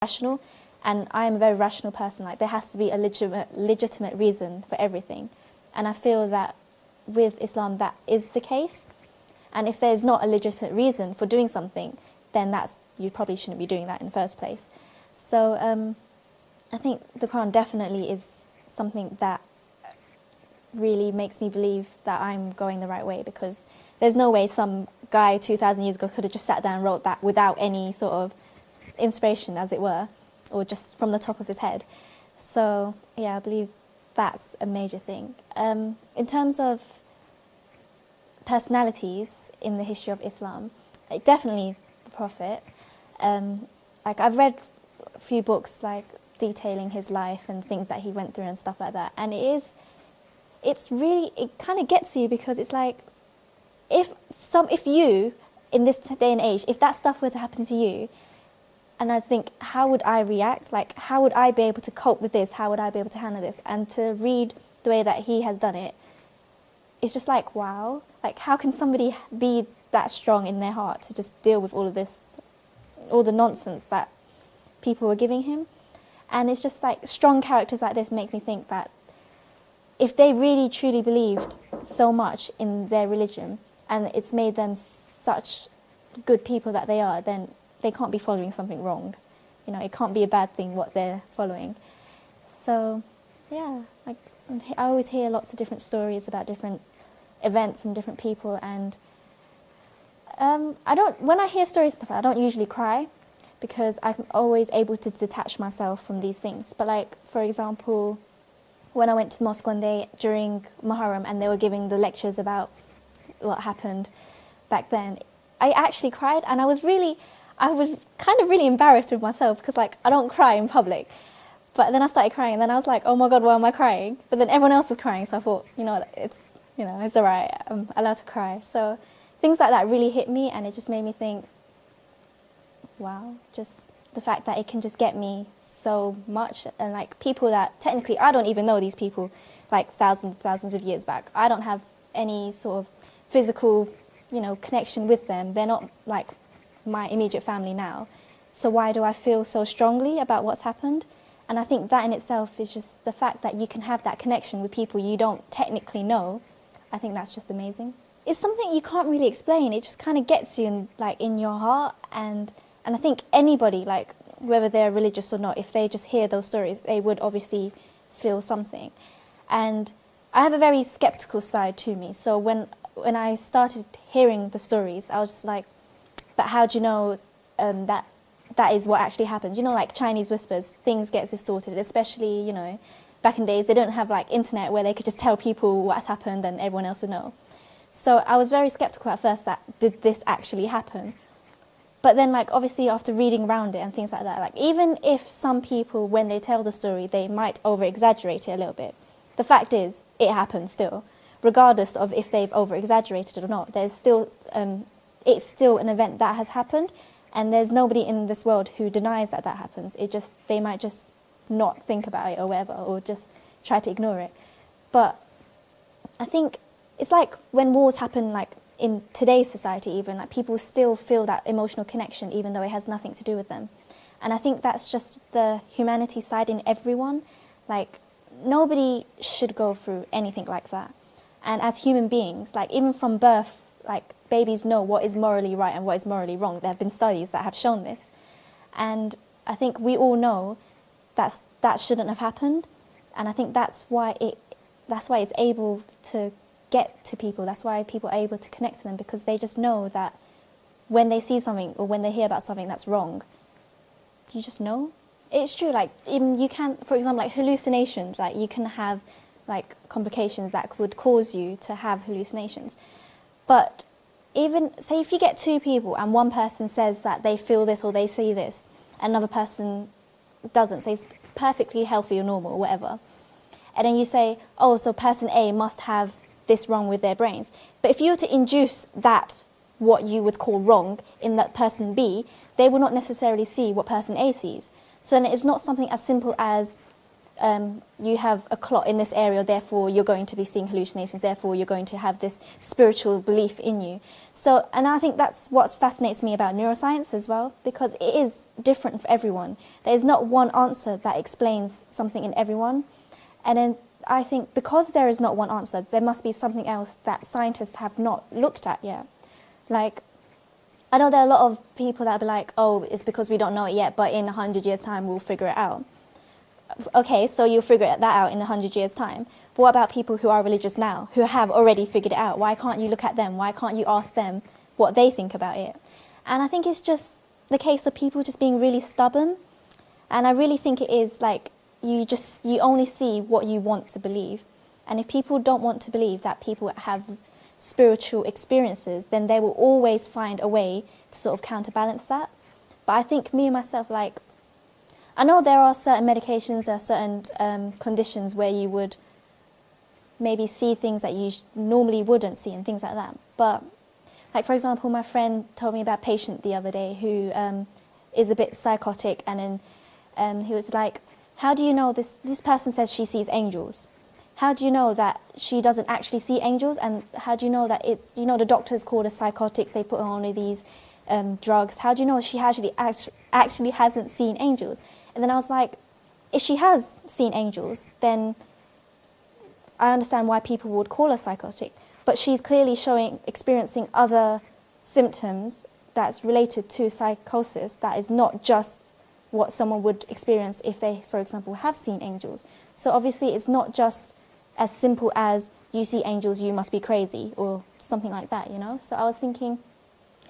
rational, and I am a very rational person. Like, there has to be a legitimate reason for everything, and I feel that with Islam that is the case. And if there's not a legitimate reason for doing something, then you probably shouldn't be doing that in the first place. So I think the Quran definitely is something that really makes me believe that I'm going the right way, because there's no way some guy 2,000 years ago could have just sat down and wrote that without any sort of inspiration, as it were, or just from the top of his head. So yeah, I believe that's a major thing. In terms of personalities in the history of Islam, definitely the Prophet. Like, I've read a few books like detailing his life and things that he went through and stuff like that, and it kind of gets you, because it's like, if you, in this day and age, if that stuff were to happen to you, and I think, how would I react? Like, how would I be able to cope with this? How would I be able to handle this? And to read the way that he has done it, it's just like, wow. Like, how can somebody be that strong in their heart to just deal with all of this, all the nonsense that people were giving him? And it's just like, strong characters like this makes me think that if they really truly believed so much in their religion, and it's made them such good people that they are, then they can't be following something wrong. You know, it can't be a bad thing what they're following. So yeah, like, I always hear lots of different stories about different events and different people, and when I hear stories and stuff like that, I don't usually cry, because I'm always able to detach myself from these things. But like, for example, when I went to the mosque one day during Muharram and they were giving the lectures about what happened back then, I actually cried, and I was kind of really embarrassed with myself, because like, I don't cry in public. But then I started crying, and then I was like, oh my God, why am I crying? But then everyone else was crying, so I thought, it's all right, I'm allowed to cry. So things like that really hit me, and it just made me think, wow, just the fact that it can just get me so much. And like, people that technically I don't even know these people, like thousands of years back. I don't have any sort of physical, connection with them. They're not like my immediate family now. So why do I feel so strongly about what's happened? And I think that in itself is just the fact that you can have that connection with people you don't technically know. I think that's just amazing. It's something you can't really explain. It just kind of gets you in your heart, and I think anybody, like, whether they're religious or not, if they just hear those stories, they would obviously feel something. And I have a very skeptical side to me. So when I started hearing the stories, I was just like, but how do you know that is what actually happens? Like Chinese whispers, things get distorted, especially, back in days, they don't have like internet where they could just tell people what's happened and everyone else would know. So I was very skeptical at first that, did this actually happen? But then, like, obviously after reading around it and things like that, like, even if some people, when they tell the story, they might over-exaggerate it a little bit, the fact is, it happens still. Regardless of if they've over-exaggerated it or not, there's still, it's still an event that has happened, and there's nobody in this world who denies that that happens. They might just not think about it or whatever, or just try to ignore it. But I think it's like when wars happen, like, in today's society even, like, people still feel that emotional connection even though it has nothing to do with them. And I think that's just the humanity side in everyone. Like, nobody should go through anything like that. And as human beings, like, even from birth, like, babies know what is morally right and what is morally wrong. There have been studies that have shown this. And I think we all know that shouldn't have happened. And I think that's why it's able to get to people. That's why people are able to connect to them, because they just know that when they see something or when they hear about something that's wrong, you just know. It's true, like, even you can, for example, like hallucinations, like, you can have like complications that would cause you to have hallucinations. But even, say if you get two people and one person says that they feel this or they see this, another person doesn't, say it's perfectly healthy or normal or whatever, and then you say, oh, so person A must have this wrong with their brains. But if you were to induce that, what you would call wrong, in that person B, they will not necessarily see what person A sees. So then it's not something as simple as you have a clot in this area, therefore you're going to be seeing hallucinations, therefore you're going to have this spiritual belief in you. So, and I think that's what fascinates me about neuroscience as well, because it is different for everyone. There is not one answer that explains something in everyone. And then I think because there is not one answer, there must be something else that scientists have not looked at yet. Like, I know there are a lot of people that be like, oh, it's because we don't know it yet, but in 100 years' time we'll figure it out. Okay, so you'll figure that out in 100 years' time. But what about people who are religious now, who have already figured it out? Why can't you look at them? Why can't you ask them what they think about it? And I think it's just the case of people just being really stubborn. And I really think it is like, you only see what you want to believe. And if people don't want to believe that people have spiritual experiences, then they will always find a way to sort of counterbalance that. But I think me and myself, like, I know there are certain medications, there are certain conditions where you would maybe see things that you normally wouldn't see and things like that. But, like, for example, my friend told me about a patient the other day who is a bit psychotic, and then he was like, how do you know this person says she sees angels? How do you know that she doesn't actually see angels? And how do you know that it's, the doctors call her psychotics, they put her on all these drugs. How do you know she actually hasn't seen angels? And then I was like, if she has seen angels, then I understand why people would call her psychotic. But she's clearly experiencing other symptoms that's related to psychosis that is not just what someone would experience if they, for example, have seen angels. So obviously it's not just as simple as you see angels, you must be crazy, or something like that, So I was thinking,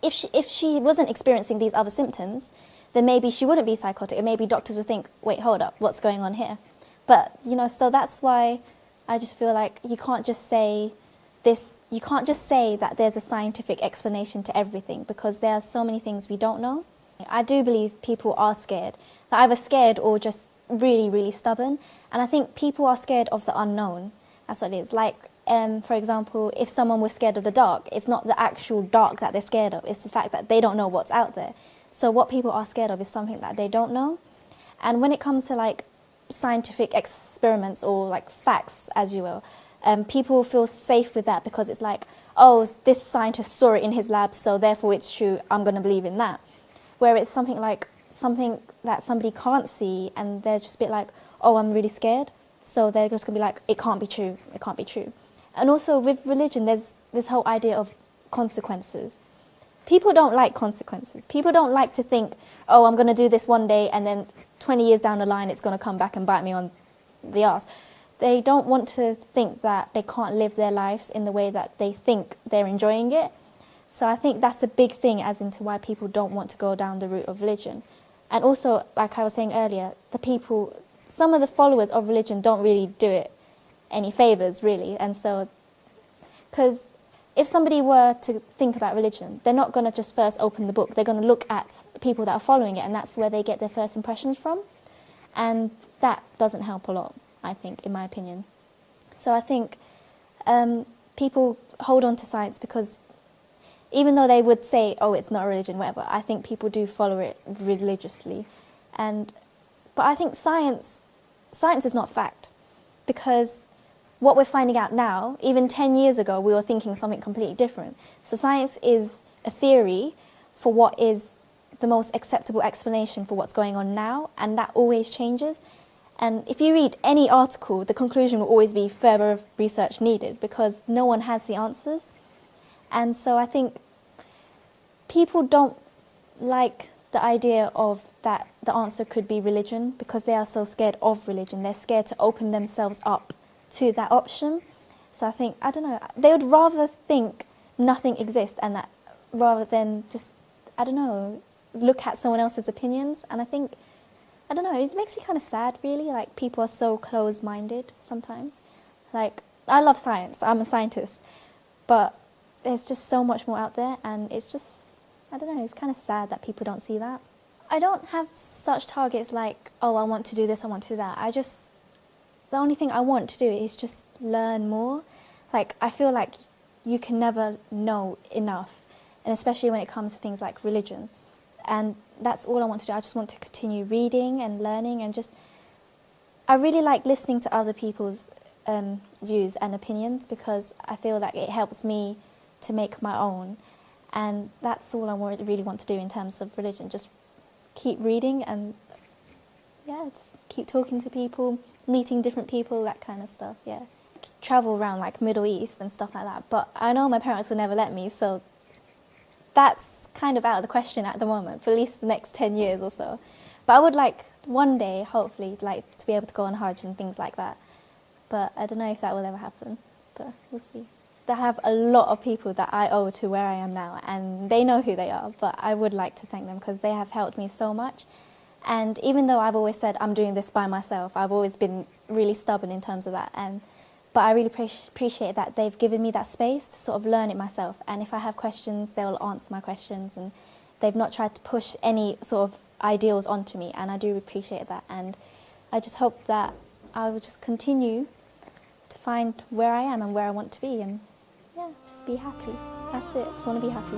if she wasn't experiencing these other symptoms, then maybe she wouldn't be psychotic, and maybe doctors would think, wait, hold up, what's going on here? But, so that's why I just feel like you can't just say that there's a scientific explanation to everything, because there are so many things we don't know. I do believe people are scared. They're either scared or just really, really stubborn. And I think people are scared of the unknown. That's what it is. Like, for example, if someone was scared of the dark, it's not the actual dark that they're scared of. It's the fact that they don't know what's out there. So what people are scared of is something that they don't know. And when it comes to, like, scientific experiments or, like, facts, as you will, people feel safe with that because it's like, oh, this scientist saw it in his lab, so therefore it's true, I'm going to believe in that. Where it's something that somebody can't see, and they're just a bit like, oh, I'm really scared. So they're just going to be like, it can't be true, it can't be true. And also with religion, there's this whole idea of consequences. People don't like consequences. People don't like to think, oh, I'm going to do this one day, and then 20 years down the line, it's going to come back and bite me on the arse. They don't want to think that they can't live their lives in the way that they think they're enjoying it. So I think that's a big thing as into why people don't want to go down the route of religion. And also, like I was saying earlier, some of the followers of religion don't really do it any favours, really. And so, because if somebody were to think about religion, they're not going to just first open the book. They're going to look at the people that are following it, and that's where they get their first impressions from. And that doesn't help a lot, I think, in my opinion. So I think people hold on to science because even though they would say, oh, it's not a religion, whatever, I think people do follow it religiously. But I think science is not fact, because what we're finding out now, even 10 years ago, we were thinking something completely different. So science is a theory for what is the most acceptable explanation for what's going on now, and that always changes. And if you read any article, the conclusion will always be further research needed, because no one has the answers. And so I think people don't like the idea of that the answer could be religion, because they are so scared of religion. They're scared to open themselves up to that option. So I think, I don't know, they would rather think nothing exists, and that rather than just, I don't know, look at someone else's opinions. And I think, I don't know, it makes me kind of sad, really. Like, people are so close-minded sometimes. Like, I love science, I'm a scientist, but there's just so much more out there, and it's just, I don't know, it's kind of sad that people don't see that. I don't have such targets like, oh, I want to do this, I want to do that. The only thing I want to do is just learn more. Like, I feel like you can never know enough, and especially when it comes to things like religion. And that's all I want to do. I just want to continue reading and learning, and I really like listening to other people's views and opinions, because I feel like it helps me to make my own. And that's all I really want to do in terms of religion, just keep reading and, yeah, just keep talking to people, meeting different people, that kind of stuff, yeah. Travel around like Middle East and stuff like that. But I know my parents will never let me, so that's kind of out of the question at the moment, for at least the next 10 years or so. But I would like one day, hopefully, like to be able to go on Hajj and things like that. But I don't know if that will ever happen, but we'll see. I have a lot of people that I owe to where I am now, and they know who they are, but I would like to thank them because they have helped me so much. And even though I've always said I'm doing this by myself, I've always been really stubborn in terms of that. But I really appreciate that they've given me that space to sort of learn it myself. And if I have questions, they'll answer my questions, and they've not tried to push any sort of ideals onto me, and I do appreciate that. And I just hope that I will just continue to find where I am and where I want to be, and yeah, just be happy. That's it. Just want to be happy.